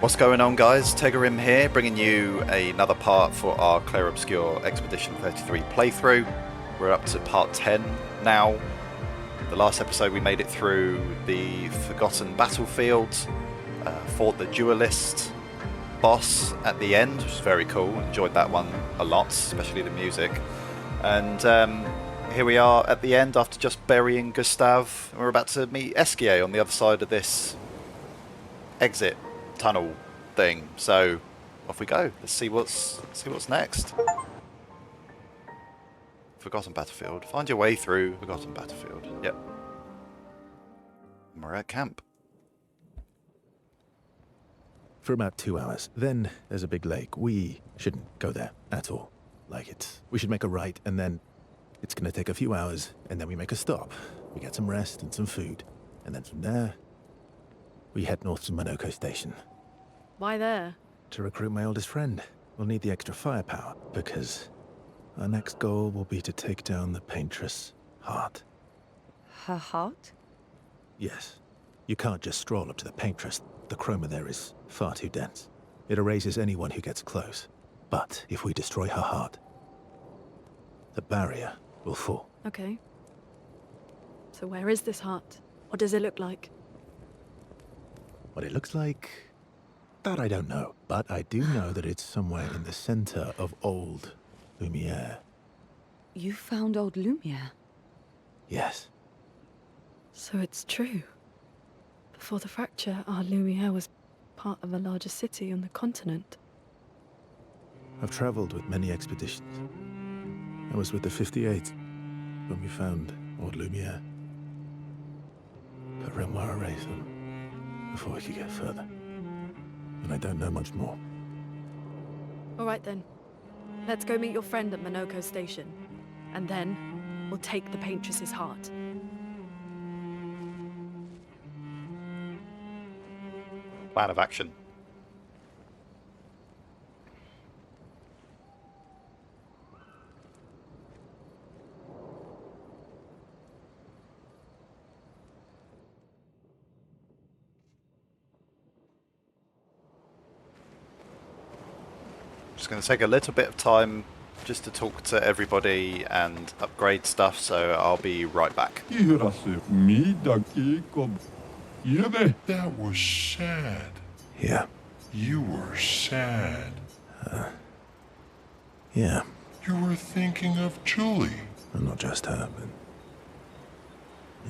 What's going on, guys? Tegarim here, bringing you another part for our Clair Obscur Expedition 33 playthrough. We're up to part 10 now. The last episode we made it through the Forgotten Battlefield, fought the Duelist boss at the end, which was very cool. Enjoyed that one a lot, especially the music. And here we are at the end after just burying Gustav. We're about to meet Esquier on the other side of this exit tunnel thing, so off we go. Let's see what's next. Forgotten Battlefield. Find your way through Forgotten Battlefield. Yep. And we're at camp. For about 2 hours. Then there's a big lake. We shouldn't go there at all. We should make a right, and then it's gonna take a few hours, and then we make a stop. We get some rest and some food, and then from there we head north to Monoco station. Why there? To recruit my oldest friend. We'll need the extra firepower, because our next goal will be to take down the paintress Heart. Her heart? Yes. You can't just stroll up to the paintress. The chroma there is far too dense. It erases anyone who gets close. But if we destroy her heart, the barrier will fall. Okay. So where is this heart? What does it look like? What it looks like, that I don't know. But I do know that it's somewhere in the center of old Lumiere. You found old Lumiere? Yes. So it's true. Before the fracture, our Lumiere was part of a larger city on the continent. I've traveled with many expeditions. I was with the 58th when we found old Lumiere. But Renoir erased them before we could get further. And I don't know much more. All right then. Let's go meet your friend at Monoco station. And then we'll take the paintress's heart. Plan of action. Just going to take a little bit of time just to talk to everybody and upgrade stuff, so I'll be right back. That was sad. Yeah. You were sad. Yeah. You were thinking of Julie. And not just her, but...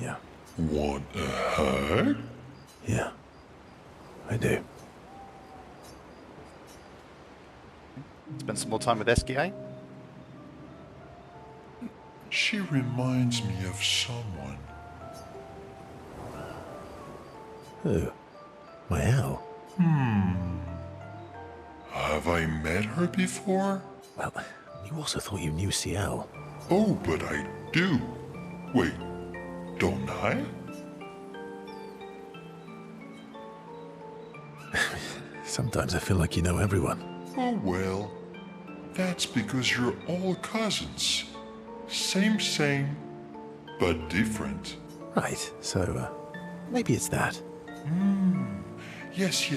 yeah. Want a hug? Yeah. I do. Spend some more time with Esquier. She reminds me of someone. Who? My owl? Have I met her before? Well, you also thought you knew CL. Oh, but I do. Wait, don't I? Sometimes I feel like you know everyone. Oh well, that's because you're all cousins. Same, but different. Right, so, maybe it's that. Yes.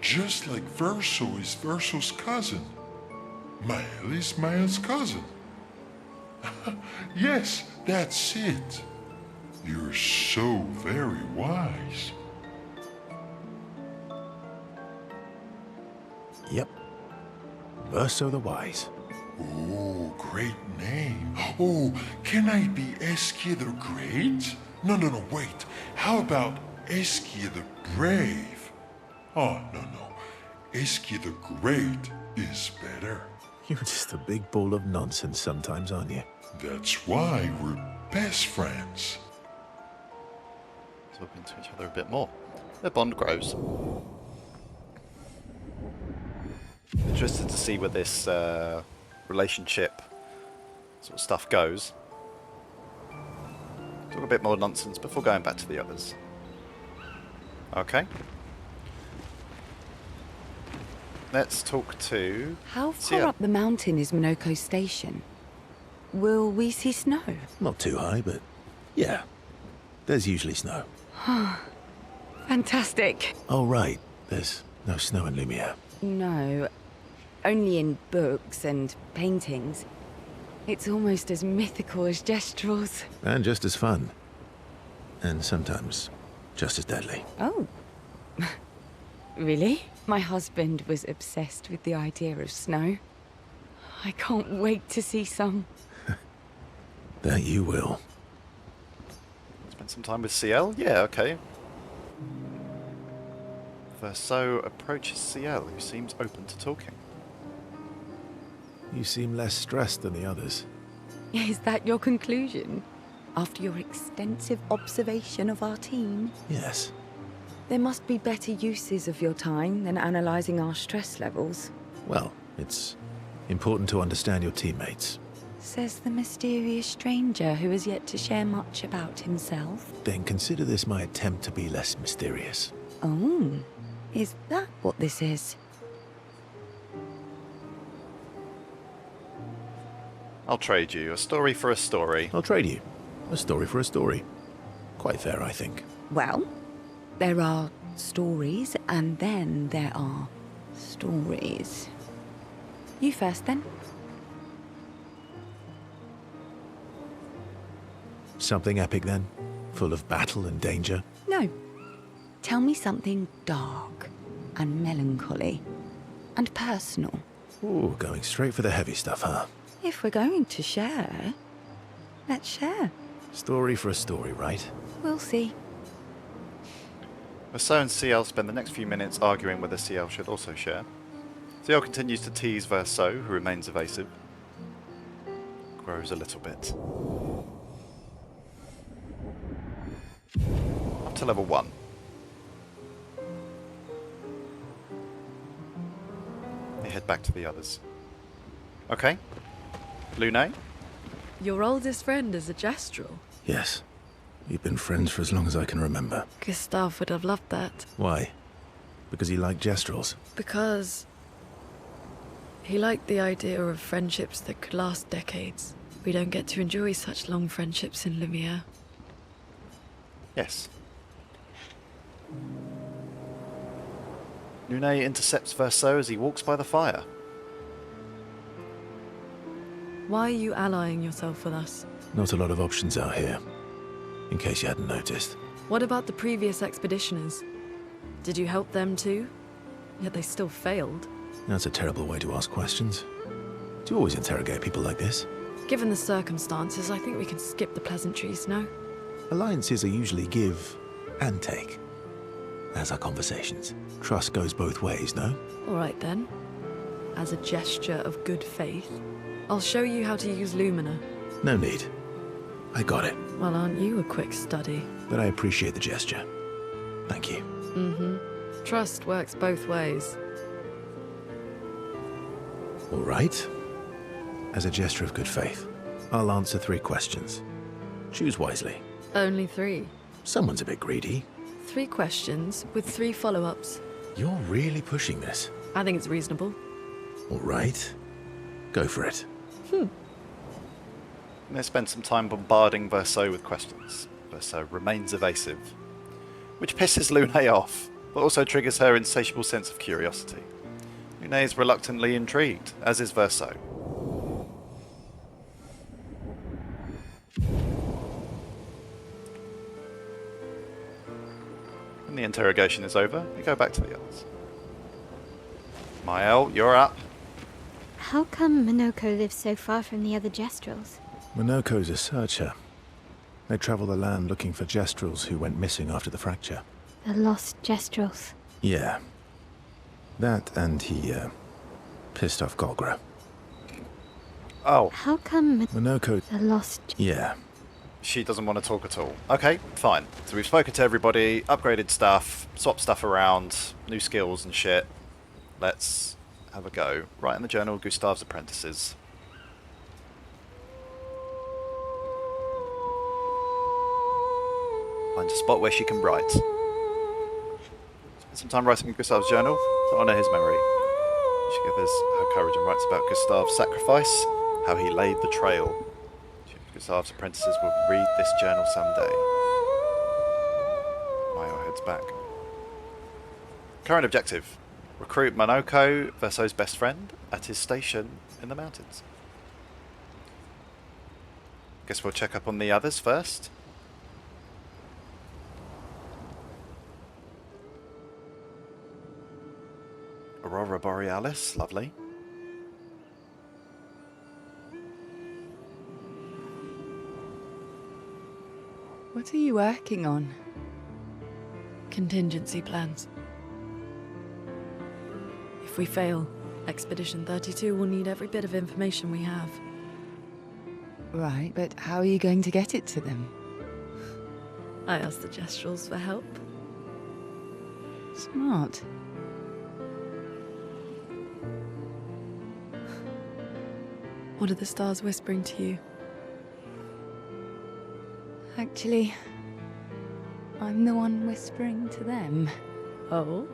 Just like Verso is Verso's cousin. Mael is Mael's cousin. Yes, that's it. You're so very wise. Yep. Verso the Wise. Oh, great name. Oh, can I be Esquier the Great? No, wait. How about Esquier the Brave? Oh, no. Esquier the Great is better. You're just a big ball of nonsense sometimes, aren't you? That's why we're best friends. Talking to each other a bit more. Their bond grows. Interested to see where this relationship sort of stuff goes. Talk a bit more nonsense before going back to the others. Okay. Let's talk to... How far Sia. up the mountain is Monoco station? Will we see snow? Not too high, but yeah. There's usually snow. Fantastic. Oh, right. There's no snow in Lumiere. No, only in books and paintings. It's almost as mythical as Gestrels. And just as fun. And sometimes just as deadly. Oh. Really? My husband was obsessed with the idea of snow. I can't wait to see some. That you will. Spend some time with CL? Yeah, okay. Verso approaches CL, who seems open to talking. You seem less stressed than the others. Is that your conclusion? After your extensive observation of our team? Yes. There must be better uses of your time than analysing our stress levels. Well, it's important to understand your teammates. Says the mysterious stranger who has yet to share much about himself. Then consider this my attempt to be less mysterious. Oh, is that what this is? I'll trade you. A story for a story. I'll trade you. A story for a story. Quite fair, I think. Well, there are stories, and then there are stories. You first, then. Something epic, then? Full of battle and danger? No. Tell me something dark and melancholy and personal. Ooh, going straight for the heavy stuff, huh? If we're going to share, let's share. Story for a story, right? We'll see. Verso and CL spend the next few minutes arguing whether CL should also share. CL continues to tease Verso, who remains evasive. Grows a little bit. Up to level 1. They head back to the others. Okay. Lune? Your oldest friend is a Gestrel. Yes. We've been friends for as long as I can remember. Gustav would have loved that. Why? Because he liked Gestrels? Because he liked the idea of friendships that could last decades. We don't get to enjoy such long friendships in Lumiere. Yes. Lune intercepts Verso as he walks by the fire. Why are you allying yourself with us? Not a lot of options out here, in case you hadn't noticed. What about the previous expeditioners? Did you help them too? Yet they still failed. That's a terrible way to ask questions. Do you always interrogate people like this? Given the circumstances, I think we can skip the pleasantries, no? Alliances are usually give and take, as are conversations. Trust goes both ways, no? All right then. As a gesture of good faith, I'll show you how to use Lumina. No need. I got it. Well, aren't you a quick study? But I appreciate the gesture. Thank you. Mm-hmm. Trust works both ways. All right. As a gesture of good faith, I'll answer 3 questions. Choose wisely. Only 3. Someone's a bit greedy. 3 questions with 3 follow-ups. You're really pushing this. I think it's reasonable. All right. Go for it. They spend some time bombarding Verso with questions. Verso remains evasive, which pisses Lune off, but also triggers her insatiable sense of curiosity. Lune is reluctantly intrigued, as is Verso. When the interrogation is over, we go back to the others. Mael, you're up. How come Monoco lives so far from the other Gestrels? Monoco's a searcher. They travel the land looking for Gestrels who went missing after the fracture. The lost Gestrels. Yeah. That and he, pissed off Golgra. Oh, How come Monoco... the lost... Yeah. she doesn't want to talk at all. Okay, fine. So we've spoken to everybody, upgraded stuff, swapped stuff around, new skills and shit. Let's have a go. Write in the journal, Gustav's apprentices. Find a spot where she can write. Spend some time writing in Gustav's journal to honour his memory. She gathers her courage and writes about Gustav's sacrifice, how he laid the trail. Gustav's apprentices will read this journal someday. Mayo heads back. Current objective. Recruit Monoco, Verso's best friend, at his station in the mountains. Guess we'll check up on the others first. Aurora Borealis, lovely. What are you working on? Contingency plans. If we fail, Expedition 32 will need every bit of information we have. Right, but how are you going to get it to them? I asked the Gestrals for help. Smart. What are the stars whispering to you? Actually, I'm the one whispering to them. Oh?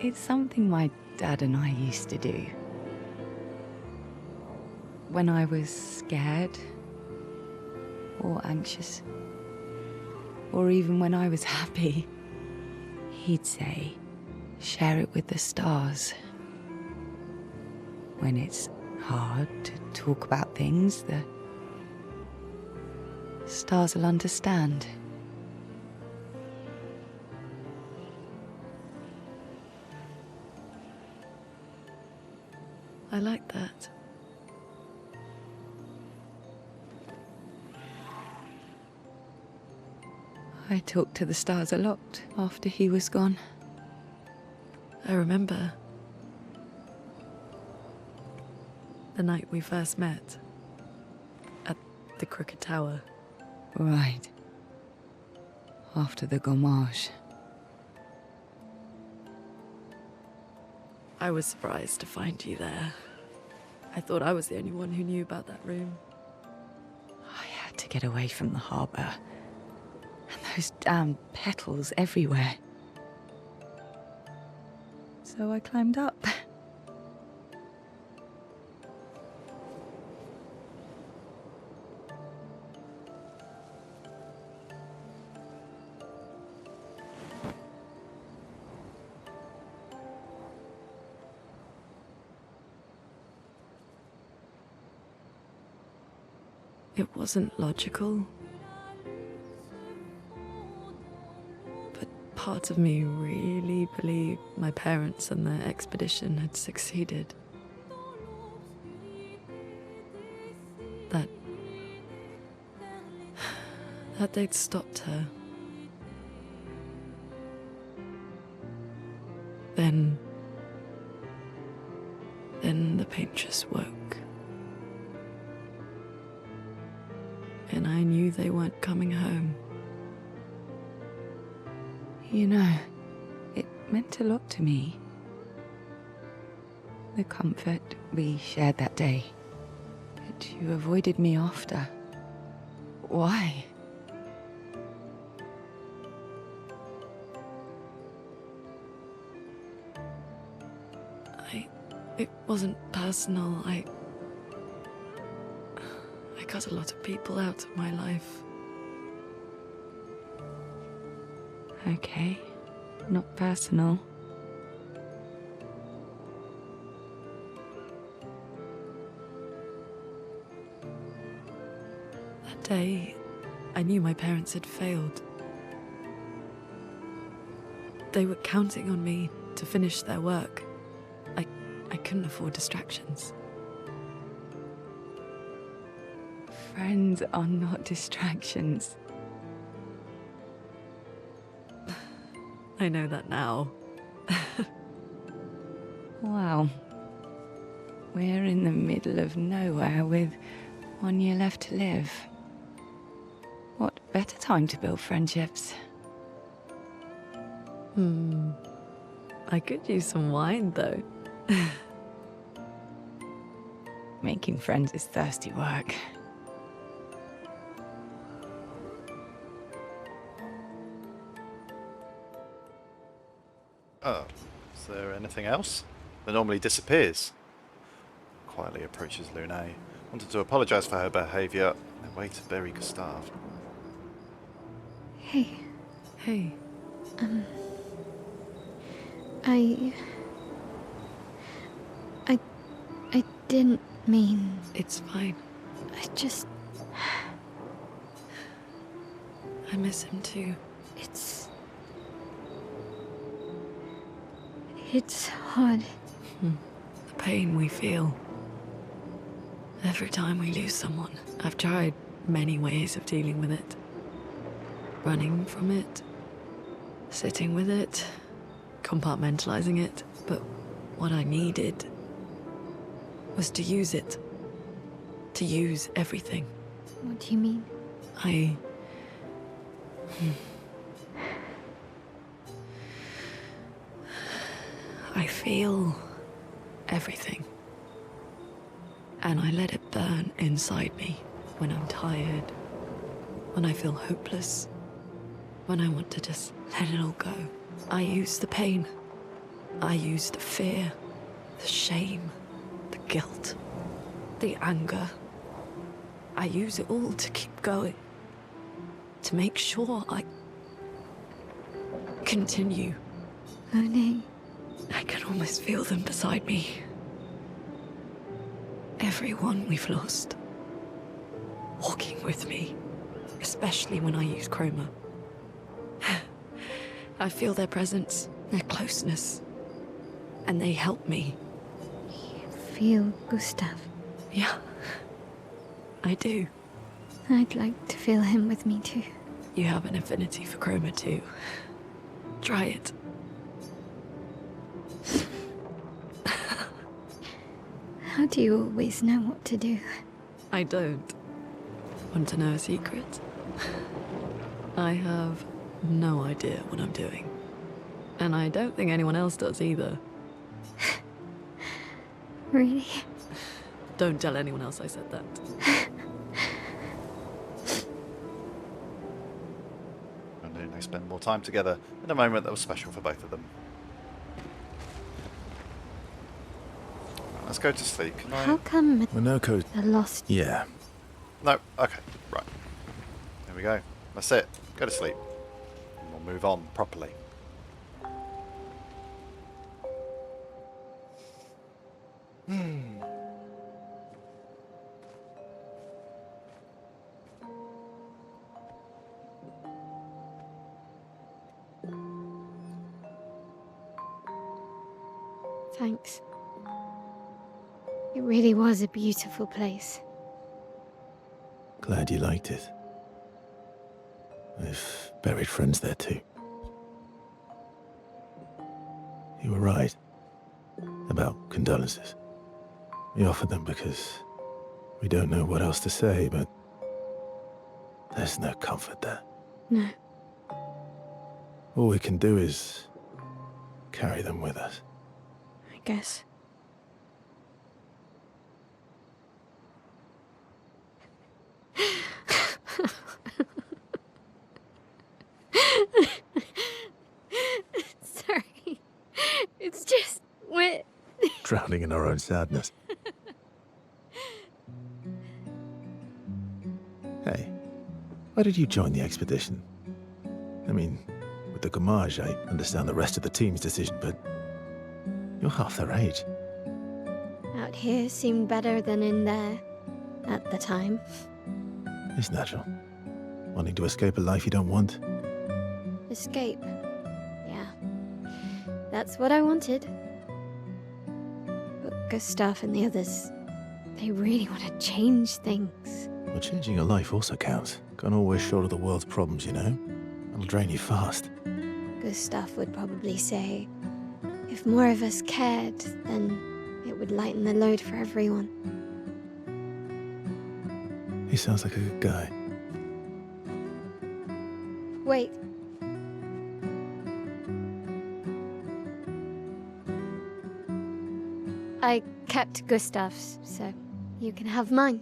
It's something my dad and I used to do. When I was scared, or anxious, or even when I was happy, he'd say, share it with the stars. When it's hard to talk about things, the stars will understand. I like that. I talked to the stars a lot after he was gone. I remember the night we first met at the Crooked Tower. Right. After the gommage. I was surprised to find you there. I thought I was the only one who knew about that room. I had to get away from the harbour. And those damn petals everywhere. So I climbed up. It wasn't logical. But part of me really believed my parents and their expedition had succeeded. That they'd stopped her. Then the paint just woke. And I knew they weren't coming home. You know, it meant a lot to me. The comfort we shared that day. But you avoided me after. Why? It wasn't personal. I cut a lot of people out of my life. Okay, not personal. That day, I knew my parents had failed. They were counting on me to finish their work. I couldn't afford distractions. Friends are not distractions. I know that now. Wow. We're in the middle of nowhere with 1 year left to live. What better time to build friendships? I could use some wine, though. Making friends is thirsty work. Oh, is there anything else? That normally disappears. Quietly approaches Lune. Wanted to apologise for her behaviour and way to bury Gustav. Hey, Hey, I... I didn't mean... it's fine. I just... I miss him too. It's hard. The pain we feel. Every time we lose someone. I've tried many ways of dealing with it. Running from it. Sitting with it. Compartmentalizing it. But what I needed was to use it. To use everything. What do you mean? I feel everything. And I let it burn inside me when I'm tired, when I feel hopeless, when I want to just let it all go. I use the pain. I use the fear, the shame, the guilt, the anger. I use it all to keep going. To make sure I continue. Monet. I can almost feel them beside me. Everyone we've lost. Walking with me. Especially when I use chroma. I feel their presence, their closeness. And they help me. You feel Gustav. Yeah, I do. I'd like to feel him with me too. You have an affinity for chroma too. Try it. How do you always know what to do? I don't. Want to know a secret? I have no idea what I'm doing. And I don't think anyone else does either. Really? Don't tell anyone else I said that. And then they spend more time together in a moment that was special for both of them. Let's go to sleep. Can I? How come Monoco's... the lost... Yeah. No. Okay. Right. There we go. That's it. Go to sleep. And we'll move on properly. Thanks. It really was a beautiful place. Glad you liked it. I've buried friends there too. You were right about condolences. We offered them because we don't know what else to say, but there's no comfort there. No. All we can do is carry them with us. I guess. Sorry. It's just wet. Drowning in our own sadness. Hey, why did you join the expedition? I mean, with the Gommage, I understand the rest of the team's decision, but you're half their age. Out here seemed better than in there. At the time. It's natural. Wanting to escape a life you don't want. Escape. Yeah. That's what I wanted. But Gustav and the others, they really want to change things. Well, changing your life also counts. Can't always shoulder the world's problems, you know? It'll drain you fast. Gustav would probably say, if more of us cared, then it would lighten the load for everyone. He sounds like a good guy. Wait. I kept Gustav's, so you can have mine.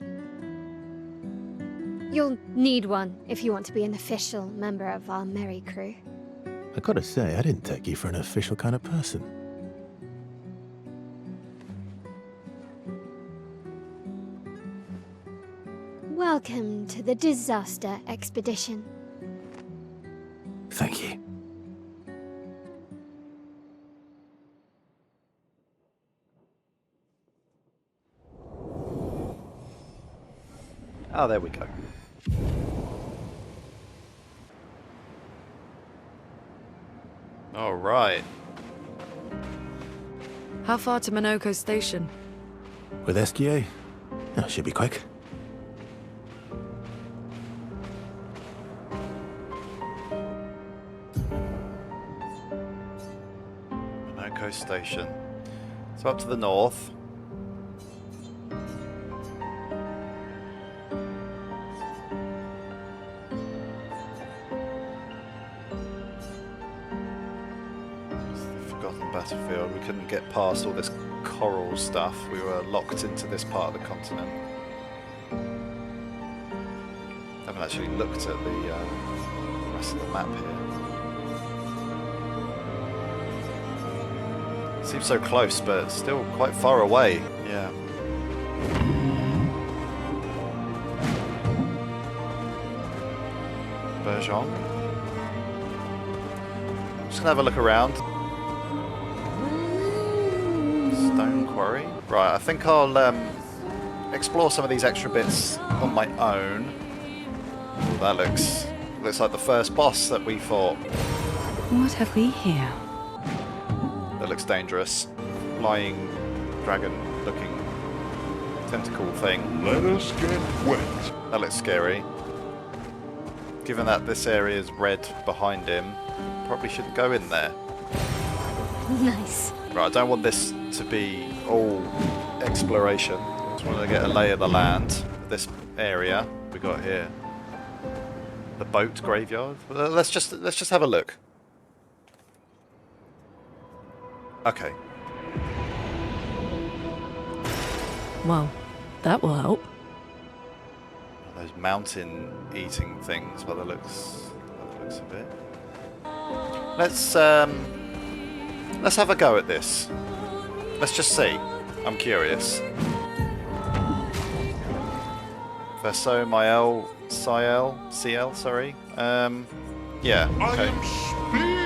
You'll need one if you want to be an official member of our merry crew. I gotta say, I didn't take you for an official kind of person. Welcome to the disaster expedition. Oh, there we go. All right. How far to Monoco station? With SGA? Oh, should be quick. Monoco station. So up to the north. Battlefield. We couldn't get past all this coral stuff. We were locked into this part of the continent. Haven't actually looked at the rest of the map here. Seems so close, but still quite far away. Yeah. Bergeron. Just gonna have a look around. Stone quarry. Right, I think I'll explore some of these extra bits on my own. That looks like the first boss that we fought. What have we here? That looks dangerous. Flying dragon-looking tentacle thing. Let us get wet. That looks scary. Given that this area is red behind him, probably shouldn't go in there. Nice. Right, I don't want this to be all exploration. Just want to get a lay of the land. This area we got here. The boat graveyard. Let's just have a look. Okay. Well, that will help. Those mountain eating things by the looks of it. Let's have a go at this. Let's just see. I'm curious. Verso Mael CL, sorry. Yeah, I okay. am speed.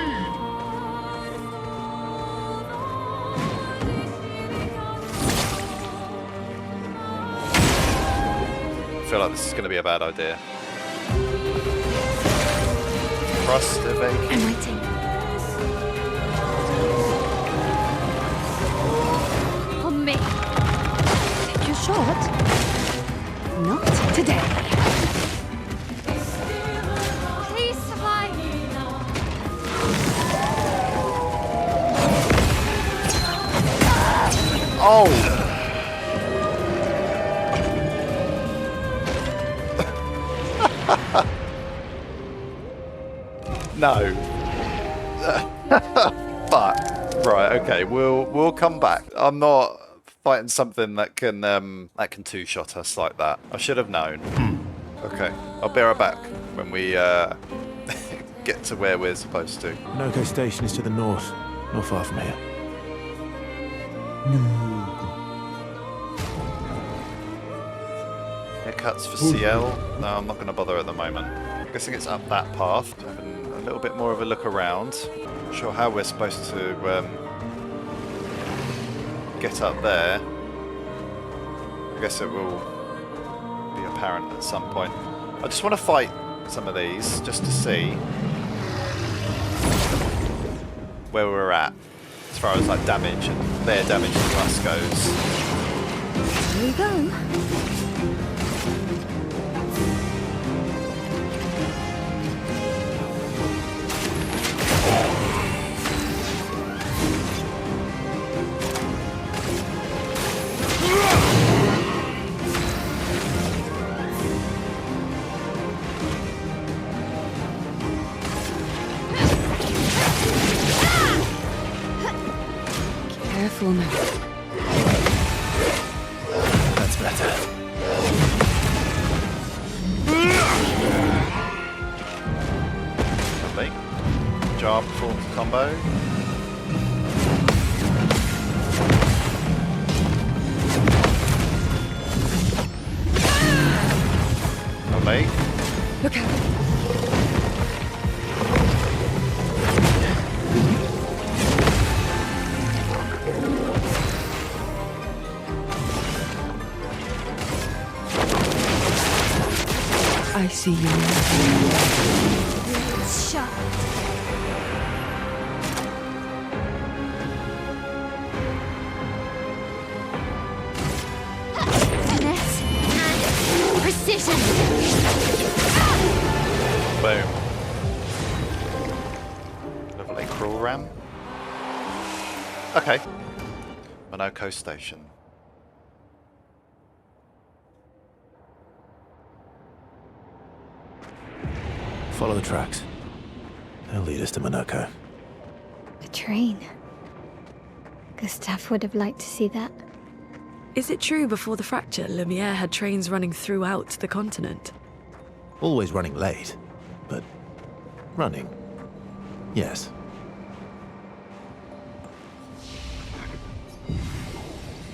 I feel like this is going to be a bad idea. Crust evade. I'm waiting. On me. Take your shot. Not today. Please survive. Oh! No. But right, okay, we'll come back. I'm not fighting something that can two-shot us like that. I should have known. Okay, I'll be right back when we get to where we're supposed to. Monoco station is to the north, not far from here. Haircuts for CL? No, I'm not going to bother at the moment. I'm guessing it's up that path. Having a little bit more of a look around. Not sure how we're supposed to get up there. I guess it will be apparent at some point. I just want to fight some of these just to see where we're at as far as like damage and their damage to us goes. Here we go. Careful now. That's better. Lovely. Job full combo. Lovely. Look out. I see you. It's shut. Finesse and precision. Boom. Level A crawl ram. Okay. Monoco Station. Follow the tracks. They'll lead us to Monoco. A train. Gustav would have liked to see that. Is it true before the fracture, Lumiere had trains running throughout the continent? Always running late, but running. Yes.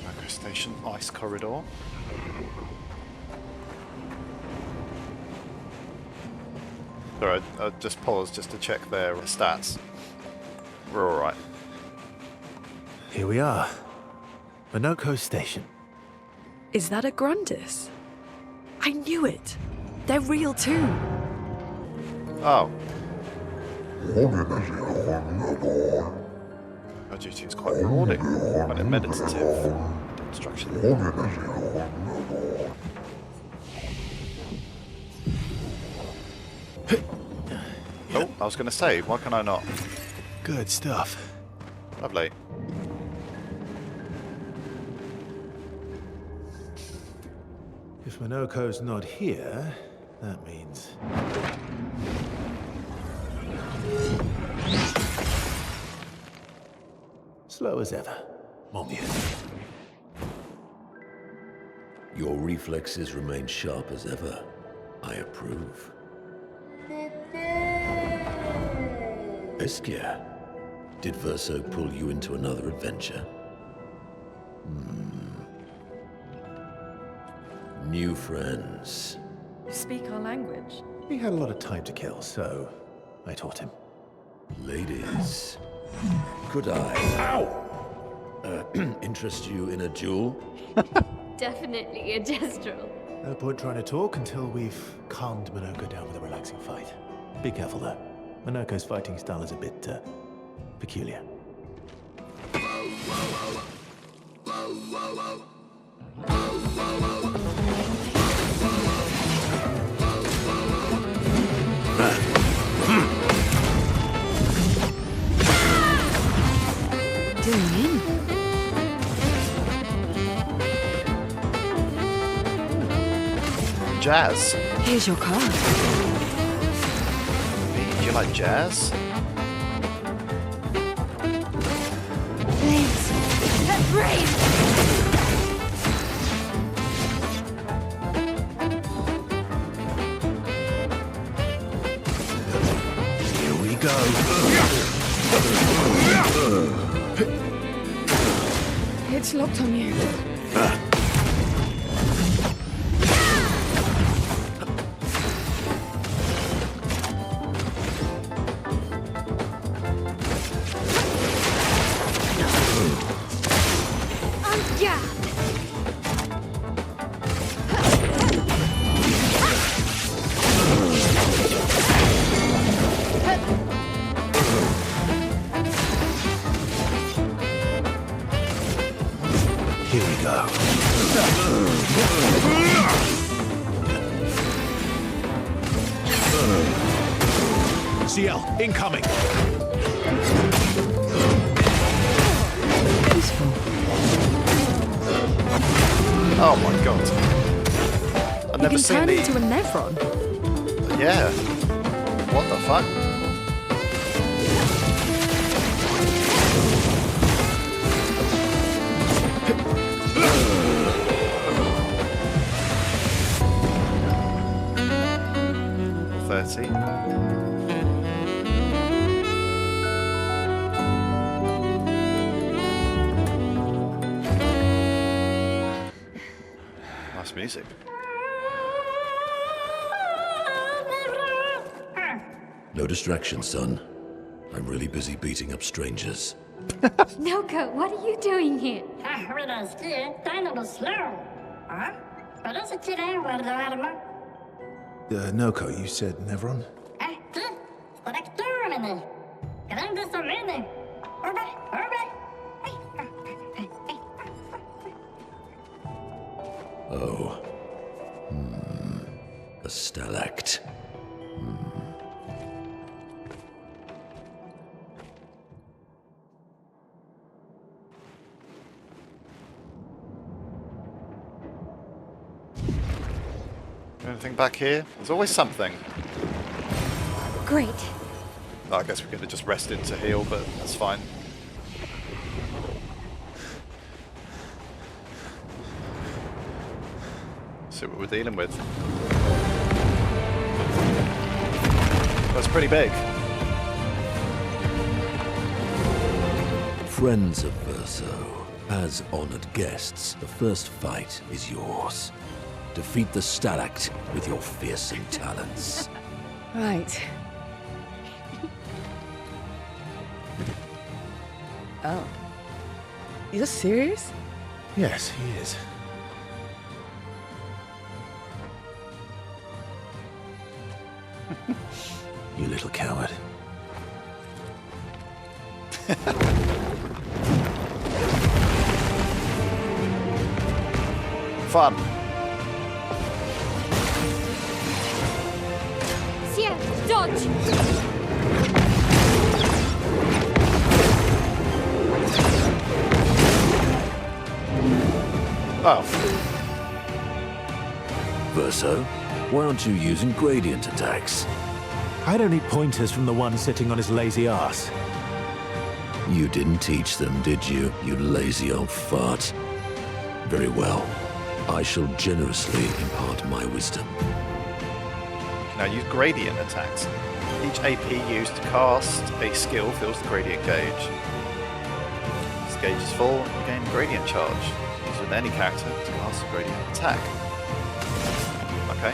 Monoco Station, ice corridor. Sorry, I just paused just to check their stats. We're alright. Here we are. Monoco Station. Is that a Grundis? I knew it. They're real too. Oh. Our duty is quite rewarding, but meditative. Instruction. Oh, I was going to say, why can I not? Good stuff. Lovely. If Monoco's not here, that means... slow as ever. Mobius. Your reflexes remain sharp as ever. I approve. Eskia, did Verso pull you into another adventure? New friends. You speak our language. He had a lot of time to kill, so I taught him. Ladies, could I interest you in a duel? Definitely a gestural. No point trying to talk until we've calmed Monoco down with a relaxing fight. Be careful, though. Monoco's fighting style is a bit, peculiar. Doing in. Jazz. Here's your card. Do you like jazz? Flames. Brave! Here we go. It's locked on you. Here we go. CL, incoming! Oh my god. I've You never can seen turn the... into a Nevron. Yeah. What the fuck? Nice music. No distraction, son. I'm really busy beating up strangers. Monoco, what are you doing here? When I ski, I'm a little slow. Huh? Parece que tirei um guarda-arma. Noco, you said Nevron? Oh. A stalact. Anything back here? There's always something. Great. Oh, I guess we could have just rested to heal, but that's fine. See what we're dealing with. That's pretty big. Friends of Verso, as honored guests, the first fight is yours. Defeat the stalact with your fearsome talents. Right. Oh. You're serious? Yes, he is. You little coward. Fun. Sia, dodge! Oh, Verso, why aren't you using gradient attacks? I don't need pointers from the one sitting on his lazy ass. You didn't teach them, did you, you lazy old fart? Very well. I shall generously impart my wisdom. now use gradient attacks. Each AP used to cast a skill fills the gradient gauge. This gauge is full, you gain gradient charge. Use with any character to cast a gradient attack. Okay.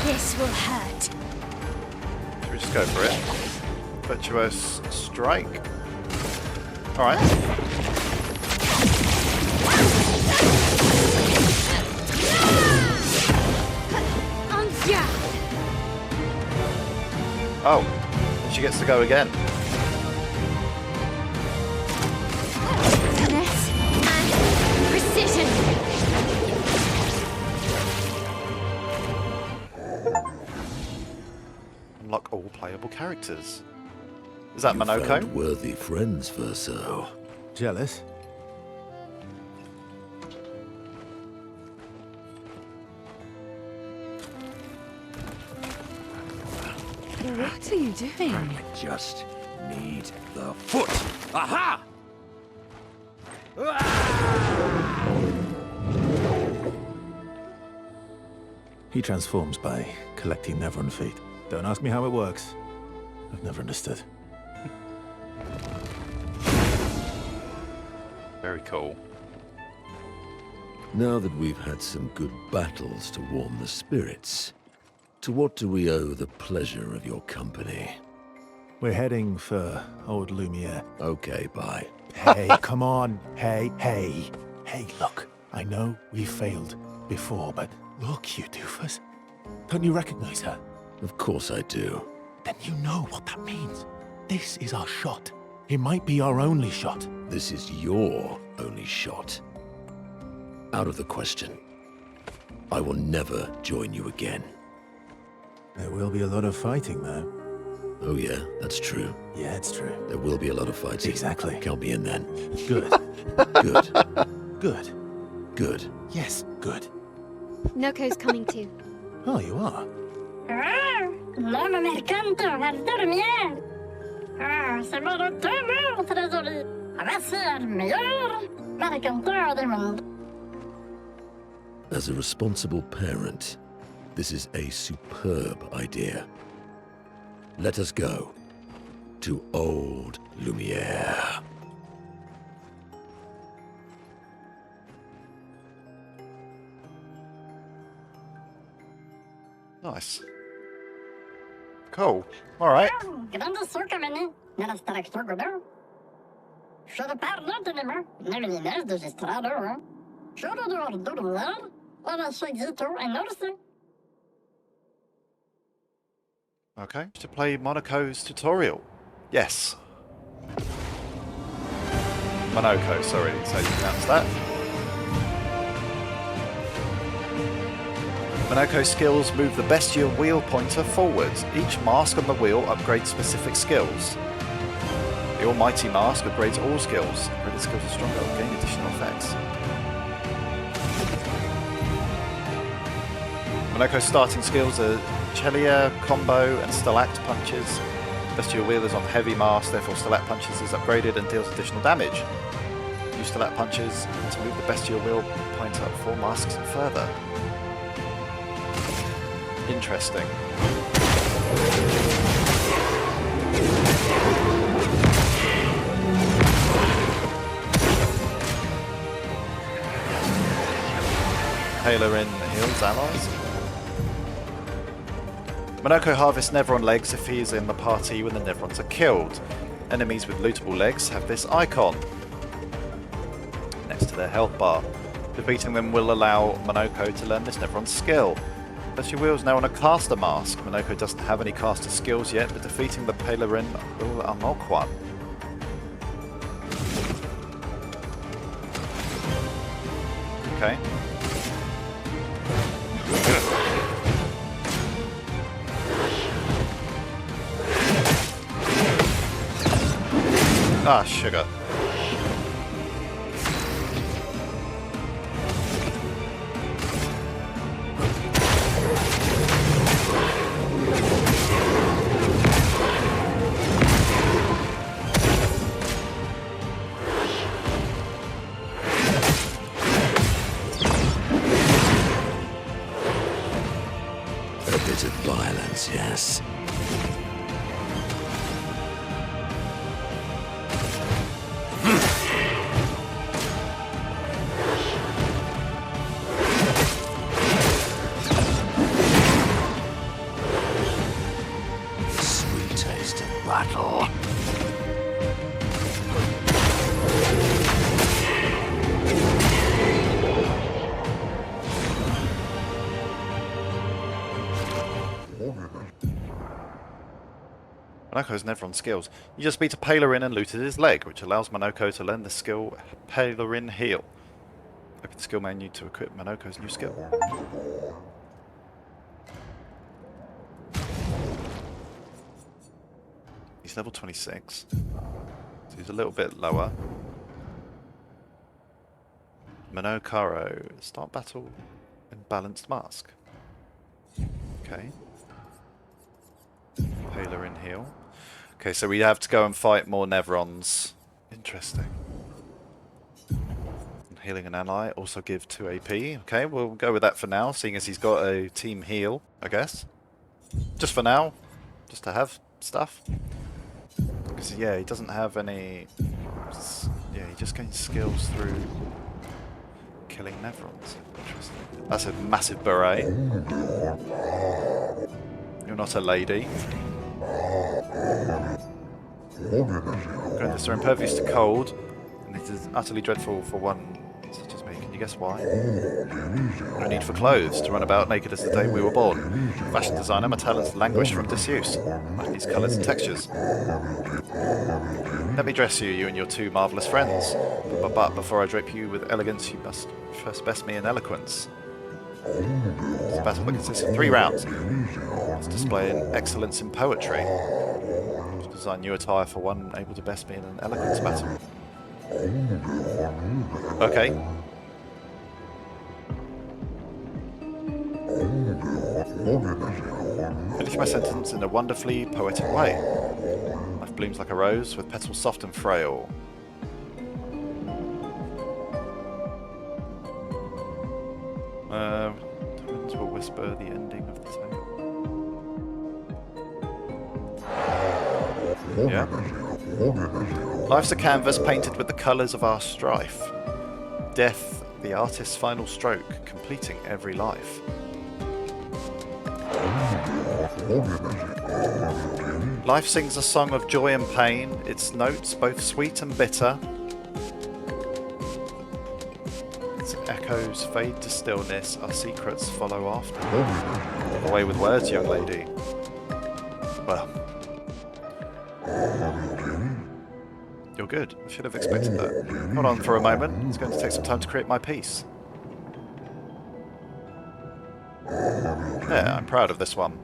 This will hurt. Should we just go for it? Virtuous strike. Alright. Oh, she gets to go again. Finesse and precision. Unlock all playable characters. Is that You Monoco? found worthy friends, Verso. Jealous? What are you doing? I just need the foot. Aha! He transforms by collecting Nevron feet. Don't ask me how it works. I've never understood. Very cool. Now that we've had some good battles to warm the spirits, to what do we owe the pleasure of your company? We're heading for old Lumiere. Okay, bye. Hey, come on. Hey, hey. Hey, look. I know we failed before, but look, you doofus. Don't you recognize her? Of course I do. Then you know what that means. This is our shot. It might be our only shot. This is your only shot. Out of the question. I will never join you again. There will be a lot of fighting, though. Oh yeah, that's true. Yeah, it's true. There will be a lot of fighting. Exactly. Count me in then. Good. Good. Good. Good. Yes, good. Noco's coming too. Oh, you are? L'homme mercanto al dormier. C'est mon retour, trésorier. Voici le meilleur mercanteur du monde. As a responsible parent, this is a superb idea. Let us go to old Lumiere. Nice. Cool. Alright. Grande suka meni, nella straktor godo. Shara parla tenema, nevelinas de gestrado. Shara do dormir, ora seguito enorse. Okay. To play Monaco's tutorial. Yes. Monoco, sorry, so you pronounce that. Monoco skills move the bestial wheel pointer forwards. Each mask on the wheel upgrades specific skills. The almighty mask upgrades all skills. Upgraded skills are stronger and gain additional effects. Monoco's starting skills are Chelia, Combo, and Stalact punches. Bestial wheel is on heavy mask, therefore Stalact punches is upgraded and deals additional damage. Use Stalact punches to move the bestial wheel pointer up 4 masks and further. Interesting. Hailerin heals allies. Monoco harvests Nevron legs if he is in the party when the Nevrons are killed. Enemies with lootable legs have this icon next to their health bar. Defeating them will allow Monoco to learn this Nevron skill. Bestial wheel is now on a caster mask. Monoco doesn't have any caster skills yet, but defeating the Palerin will unlock one. Okay. Ah, sugar. A bit of violence, yes. Sweet taste of battle. Monoco's Nevron skills. You just beat a Palerin and looted his leg, which allows Monoco to learn the skill Palerin Heal. Open the skill menu to equip Monoco's new skill. He's level 26, so he's a little bit lower. Monocaro, start battle in balanced mask. Okay. Palerin Heal. Okay, so we have to go and fight more Nevrons. Interesting. Healing an ally, also give 2 AP. Okay, we'll go with that for now, seeing as he's got a team heal, I guess. Just for now, just to have stuff. Because, yeah, he doesn't have any... Yeah, he just gains skills through killing Nevrons. Interesting. That's a massive beret. You're not a lady. Grandis are impervious to cold, and it is utterly dreadful for one such as me. Can you guess why? No need for clothes to run about naked as the day we were born. Fashion designer, my talents languish from disuse. I need colours and textures. Let me dress you and your 2 marvellous friends. But before I drape you with elegance, you must first best me in eloquence. It's a battle that consists of 3 rounds. It's displaying excellence in poetry. Design new attire for one able to best me in an eloquence battle. Okay. Finish my sentence in a wonderfully poetic way. Life blooms like a rose with petals soft and frail. Twins will whisper the ending of the tale. Yeah. Life's a canvas painted with the colours of our strife. Death, the artist's final stroke, completing every life. Life sings a song of joy and pain, its notes both sweet and bitter. Its echoes fade to stillness, our secrets follow after. Away with words, young lady. Well. You're good. I should have expected that. Hold on for a moment. It's going to take some time to create my piece. Yeah, I'm proud of this one.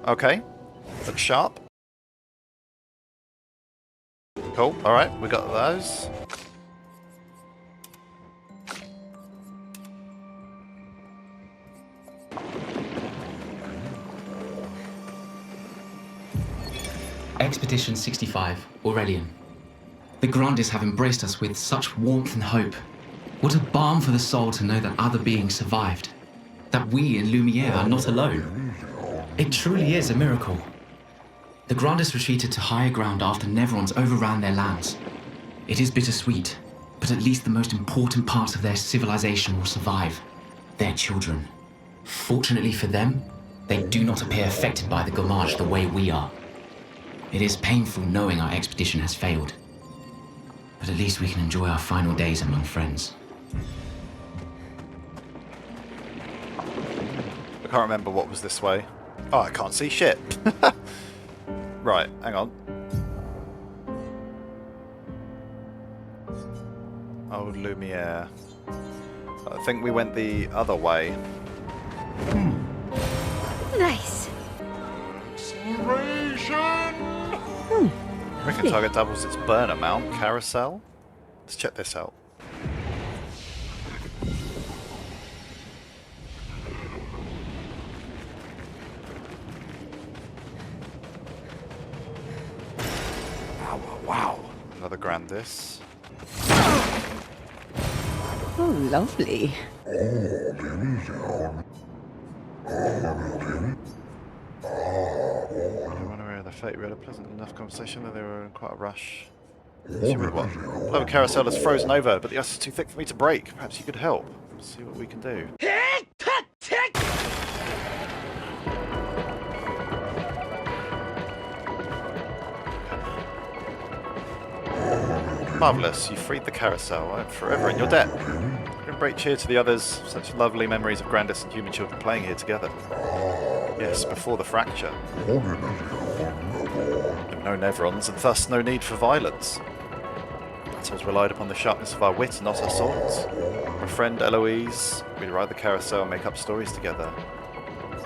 Okay. Looks sharp. Cool. Alright, we got those. Expedition 65, Aurelian. The Grandes have embraced us with such warmth and hope. What a balm for the soul to know that other beings survived. That we in Lumiere are not alone. It truly is a miracle. The Grandes retreated to higher ground after Neverons overran their lands. It is bittersweet, but at least the most important parts of their civilization will survive. Their children. Fortunately for them, they do not appear affected by the Gommage the way we are. It is painful knowing our expedition has failed. But at least we can enjoy our final days among friends. I can't remember what was this way. Oh, I can't see shit. Right, hang on. Old Lumiere. I think we went the other way. Nice. Reckon target doubles its burn amount. Carousel. Let's check this out. Wow. Another Grandis. Oh, lovely. The fate, we had a pleasant enough conversation that they were in quite a rush. She with what? Lower carousel is frozen over, but the ice is too thick for me to break. Perhaps you could help. Let's see what we can do. Marvellous, you freed the carousel. I'm forever in your debt. A great cheer to the others. Such lovely memories of Grandis and human children playing here together. Yes, before the fracture. No Neverons, and thus no need for violence. Battles relied upon the sharpness of our wit, not our swords. My friend Eloise, we'd ride the carousel and make up stories together.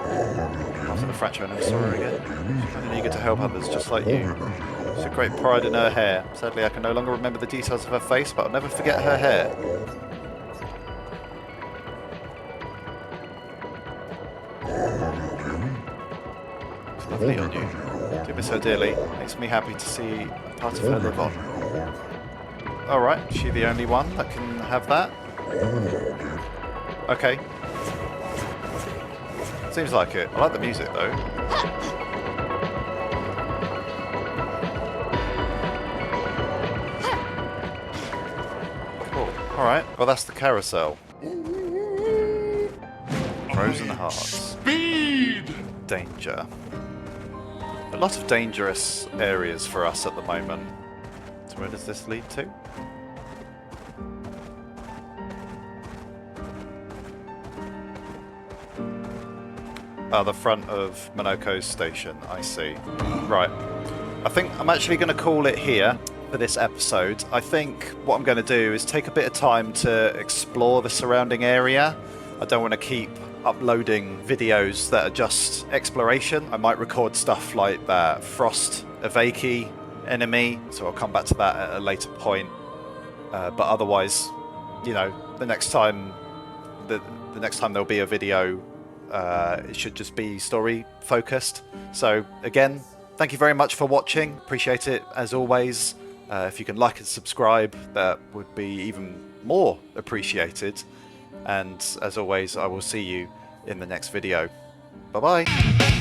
After the fracture, I never saw her again. She found eager to help others, just like you. She had great pride in her hair. Sadly, I can no longer remember the details of her face, but I'll never forget her hair. It's lovely on you. Do miss her dearly. Makes me happy to see a part of her live on. Alright, is she the only one that can have that? Okay. Seems like it. I like the music though. Cool. Alright, well that's the carousel. Frozen hearts. Speed! Danger. A lot of dangerous areas for us at the moment. So where does this lead to? Oh, the front of Monoco's station, I see. Right. I think I'm actually going to call it here for this episode. I think what I'm going to do is take a bit of time to explore the surrounding area. I don't want to keep uploading videos that are just exploration. I might record stuff like that Frost Evaki enemy, so I'll come back to that at a later point. But otherwise, you know, the next time there'll be a video, it should just be story focused. So again, thank you very much for watching. Appreciate it as always. If you can like and subscribe, that would be even more appreciated. And as always, I will see you in the next video. Bye bye.